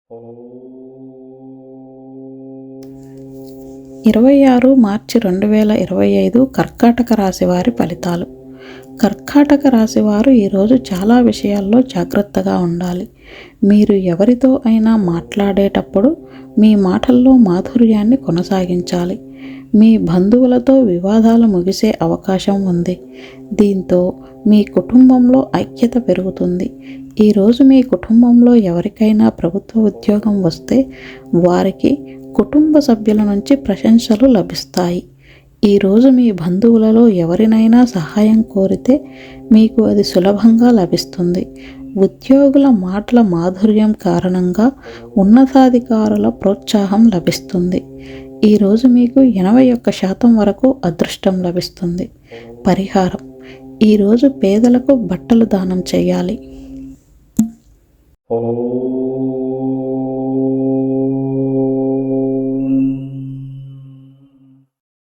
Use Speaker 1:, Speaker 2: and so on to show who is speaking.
Speaker 1: 26 మార్చి 2025 కర్కాటక రాశి వారి ఫలితాలు. కర్కాటక రాశి వారు ఈరోజు చాలా విషయాల్లో జాగ్రత్తగా ఉండాలి. మీరు ఎవరితో అయినా మాట్లాడేటప్పుడు మీ మాటల్లో మాధుర్యాన్ని కొనసాగించాలి. మీ బంధువులతో వివాదాలు ముగిసే అవకాశం ఉంది. దీంతో మీ కుటుంబంలో ఐక్యత పెరుగుతుంది. ఈరోజు మీ కుటుంబంలో ఎవరికైనా ప్రభుత్వ ఉద్యోగం వస్తే వారికి కుటుంబ సభ్యుల నుంచి ప్రశంసలు లభిస్తాయి. ఈరోజు మీ బంధువులలో ఎవరినైనా సహాయం కోరితే మీకు అది సులభంగా లభిస్తుంది. ఉద్యోగుల మాటల మాధుర్యం కారణంగా ఉన్నతాధికారుల ప్రోత్సాహం లభిస్తుంది. ఈరోజు మీకు 81% వరకు అదృష్టం లభిస్తుంది. పరిహారం: ఈరోజు పేదలకు బట్టలు దానం చేయాలి.